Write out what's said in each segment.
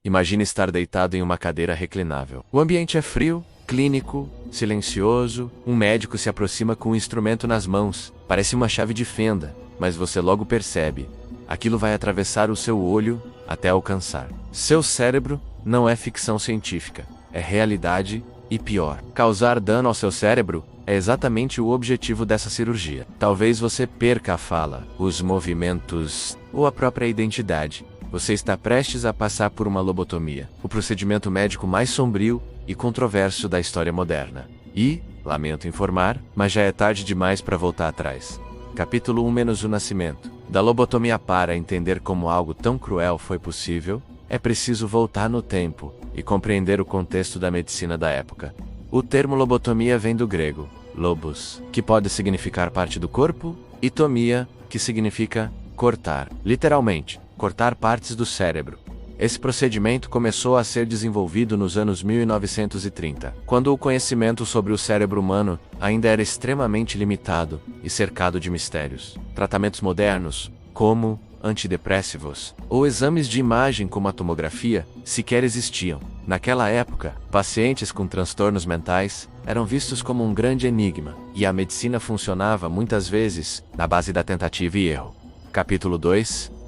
Imagine estar deitado em uma cadeira reclinável. O ambiente é frio, clínico, silencioso. Um médico se aproxima com um instrumento nas mãos. Parece uma chave de fenda, mas você logo percebe. Aquilo vai atravessar o seu olho até alcançar seu cérebro. Não é ficção científica, é realidade e pior. Causar dano ao seu cérebro é exatamente o objetivo dessa cirurgia. Talvez você perca a fala, os movimentos ou a própria identidade. Você está prestes a passar por uma lobotomia, o procedimento médico mais sombrio e controverso da história moderna. E, lamento informar, mas já é tarde demais para voltar atrás. Capítulo 1 - o nascimento. Da lobotomia. Para entender como algo tão cruel foi possível, é preciso voltar no tempo e compreender o contexto da medicina da época. O termo lobotomia vem do grego, lobos, que pode significar parte do corpo, e tomia, que significa cortar, literalmente, cortar partes do cérebro. Esse procedimento começou a ser desenvolvido nos anos 1930, quando o conhecimento sobre o cérebro humano ainda era extremamente limitado e cercado de mistérios. Tratamentos modernos, como antidepressivos ou exames de imagem como a tomografia, sequer existiam. Naquela época, pacientes com transtornos mentais eram vistos como um grande enigma, e a medicina funcionava muitas vezes na base da tentativa e erro. Capítulo 2 -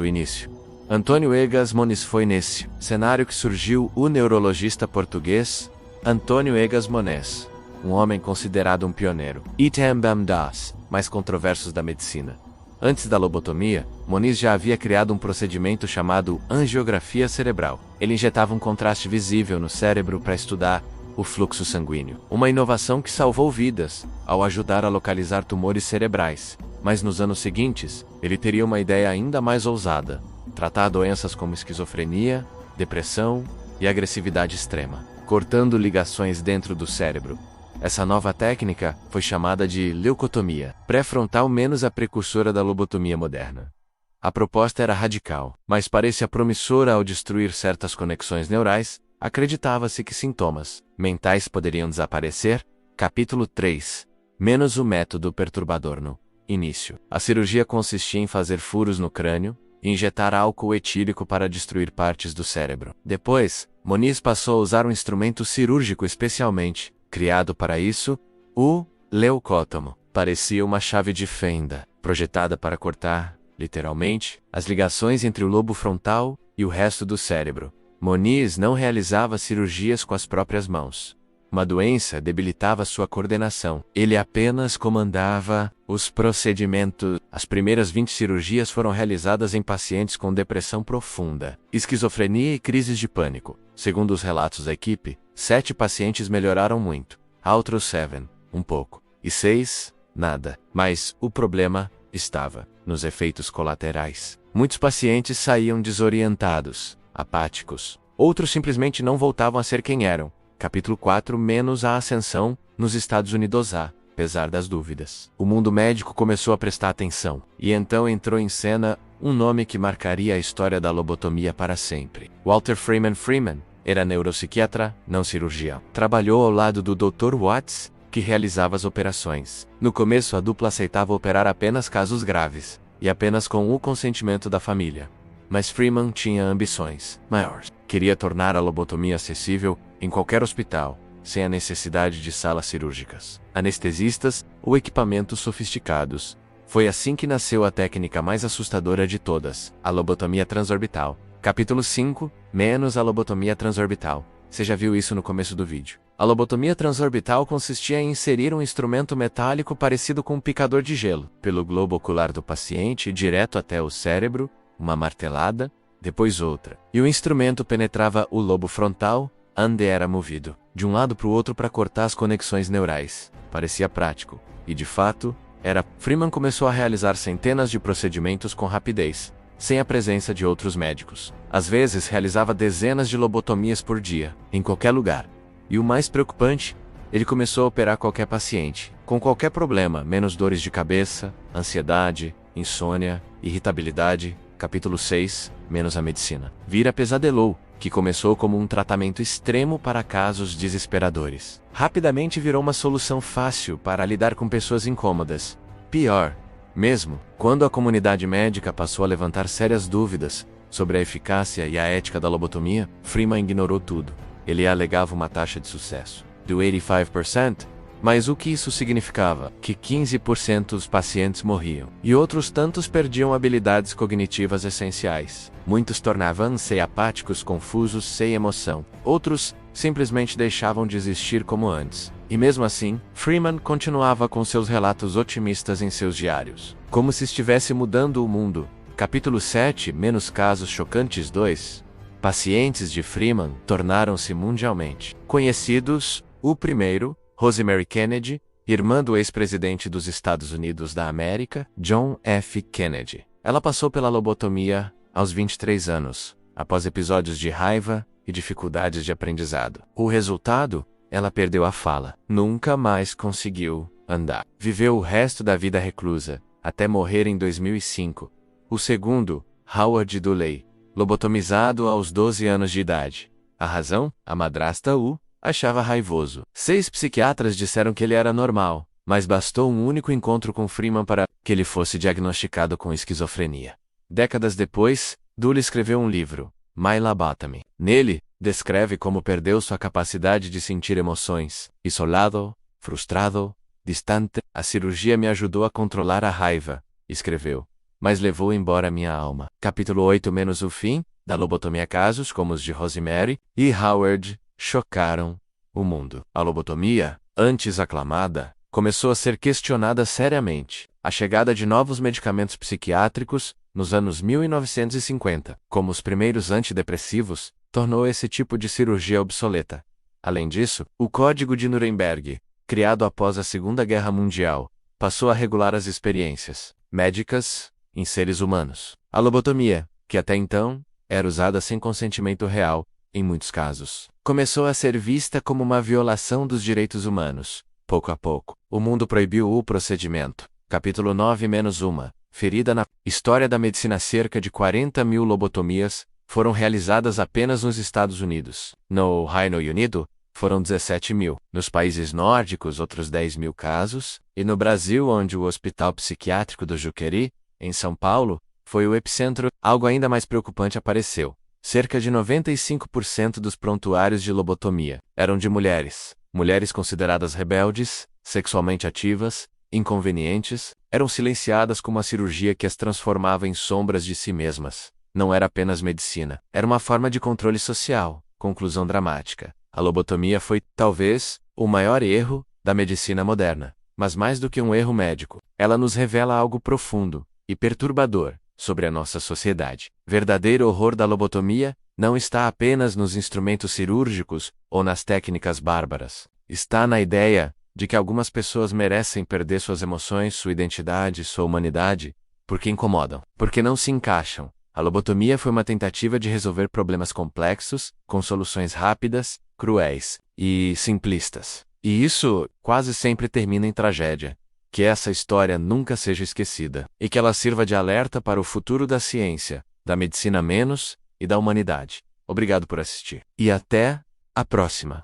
o início. Antônio Egas Moniz. Foi nesse cenário que surgiu o neurologista português Antônio Egas Moniz, um homem considerado um pioneiro. Item das mais controversos da medicina. Antes da lobotomia, Moniz já havia criado um procedimento chamado angiografia cerebral. Ele injetava um contraste visível no cérebro para estudar o fluxo sanguíneo. Uma inovação que salvou vidas, ao ajudar a localizar tumores cerebrais. Mas nos anos seguintes, ele teria uma ideia ainda mais ousada: tratar doenças como esquizofrenia, depressão e agressividade extrema, cortando ligações dentro do cérebro. Essa nova técnica foi chamada de leucotomia pré-frontal, a precursora da lobotomia moderna. A proposta era radical, mas parecia promissora ao destruir certas conexões neurais. Acreditava-se que sintomas mentais poderiam desaparecer. Capítulo 3 - o método perturbador. No início, a cirurgia consistia em fazer furos no crânio e injetar álcool etílico para destruir partes do cérebro. Depois, Moniz passou a usar um instrumento cirúrgico especialmente criado para isso, o leucótomo. Parecia uma chave de fenda, projetada para cortar, literalmente, as ligações entre o lobo frontal e o resto do cérebro. Moniz não realizava cirurgias com as próprias mãos. Uma doença debilitava sua coordenação. Ele apenas comandava os procedimentos. As primeiras 20 cirurgias foram realizadas em pacientes com depressão profunda, esquizofrenia e crises de pânico. Segundo os relatos da equipe, 7 pacientes melhoraram muito, outros 7, um pouco, e 6, nada. Mas o problema estava nos efeitos colaterais. Muitos pacientes saíam desorientados, apáticos. Outros simplesmente não voltavam a ser quem eram. Capítulo 4 - a ascensão nos Estados Unidos. Apesar das dúvidas, o mundo médico começou a prestar atenção, e então entrou em cena um nome que marcaria a história da lobotomia para sempre. Walter Freeman Freeman era neuropsiquiatra, não cirurgião. Trabalhou ao lado do Dr. Watts, que realizava as operações. No começo, a dupla aceitava operar apenas casos graves, e apenas com o consentimento da família. Mas Freeman tinha ambições maiores. Queria tornar a lobotomia acessível em qualquer hospital, sem a necessidade de salas cirúrgicas, anestesistas ou equipamentos sofisticados. Foi assim que nasceu a técnica mais assustadora de todas, a lobotomia transorbital. Capítulo 5 - a lobotomia transorbital. Você já viu isso no começo do vídeo. A lobotomia transorbital consistia em inserir um instrumento metálico parecido com um picador de gelo pelo globo ocular do paciente direto até o cérebro, uma martelada, depois outra. E o instrumento penetrava o lobo frontal, onde era movido de um lado para o outro para cortar as conexões neurais. Parecia prático, e de fato, era. Freeman começou a realizar centenas de procedimentos com rapidez, sem a presença de outros médicos. Às vezes realizava dezenas de lobotomias por dia, em qualquer lugar. E o mais preocupante, ele começou a operar qualquer paciente, com qualquer problema, menos dores de cabeça, ansiedade, insônia, irritabilidade. Capítulo 6 - a medicina. Vira pesadelou, que começou como um tratamento extremo para casos desesperadores. Rapidamente virou uma solução fácil para lidar com pessoas incômodas. Pior, mesmo, quando a comunidade médica passou a levantar sérias dúvidas Sobre a eficácia e a ética da lobotomia, Freeman ignorou tudo. Ele alegava uma taxa de sucesso de 85%, mas o que isso significava? Que 15% dos pacientes morriam, e outros tantos perdiam habilidades cognitivas essenciais. Muitos tornavam-se apáticos, confusos, sem emoção. Outros simplesmente deixavam de existir como antes. E mesmo assim, Freeman continuava com seus relatos otimistas em seus diários. Como se estivesse mudando o mundo. Capítulo 7, Menos casos chocantes 2. Pacientes de Freeman tornaram-se mundialmente conhecidos. O primeiro, Rosemary Kennedy, irmã do ex-presidente dos Estados Unidos da América, John F. Kennedy. Ela passou pela lobotomia aos 23 anos, após episódios de raiva e dificuldades de aprendizado. O resultado? Ela perdeu a fala. Nunca mais conseguiu andar. Viveu o resto da vida reclusa, até morrer em 2005. O segundo, Howard Dooley, lobotomizado aos 12 anos de idade. A razão? A madrasta o achava raivoso. 6 psiquiatras disseram que ele era normal, mas bastou um único encontro com Freeman para que ele fosse diagnosticado com esquizofrenia. Décadas depois, Dooley escreveu um livro, My Lobotomy. Nele, descreve como perdeu sua capacidade de sentir emoções. Isolado, frustrado, distante. A cirurgia me ajudou a controlar a raiva, escreveu, mas levou embora minha alma. Capítulo 8 menos o fim da lobotomia. Casos como os de Rosemary e Howard chocaram o mundo. A lobotomia, antes aclamada, começou a ser questionada seriamente. A chegada de novos medicamentos psiquiátricos, nos anos 1950, como os primeiros antidepressivos, tornou esse tipo de cirurgia obsoleta. Além disso, o Código de Nuremberg, criado após a Segunda Guerra Mundial, passou a regular as experiências médicas em seres humanos. A lobotomia, que até então era usada sem consentimento real, em muitos casos, começou a ser vista como uma violação dos direitos humanos. Pouco a pouco, o mundo proibiu o procedimento. Capítulo 9 menos uma. Ferida na história da medicina. Cerca de 40 mil lobotomias foram realizadas apenas nos Estados Unidos. No Reino Unido, foram 17 mil. Nos países nórdicos, outros 10 mil casos. E no Brasil, onde o Hospital Psiquiátrico do Juqueri, em São Paulo, foi o epicentro, algo ainda mais preocupante apareceu. Cerca de 95% dos prontuários de lobotomia eram de mulheres. Mulheres consideradas rebeldes, sexualmente ativas, inconvenientes, eram silenciadas com uma cirurgia que as transformava em sombras de si mesmas. Não era apenas medicina, era uma forma de controle social. Conclusão dramática. A lobotomia foi, talvez, o maior erro da medicina moderna. Mas mais do que um erro médico, ela nos revela algo profundo e perturbador sobre a nossa sociedade. Verdadeiro horror da lobotomia não está apenas nos instrumentos cirúrgicos ou nas técnicas bárbaras. Está na ideia de que algumas pessoas merecem perder suas emoções, sua identidade, sua humanidade, porque incomodam, porque não se encaixam. A lobotomia foi uma tentativa de resolver problemas complexos, com soluções rápidas, cruéis e simplistas. E isso quase sempre termina em tragédia. Que essa história nunca seja esquecida, e que ela sirva de alerta para o futuro da ciência, da medicina menos e da humanidade. Obrigado por assistir. E até a próxima.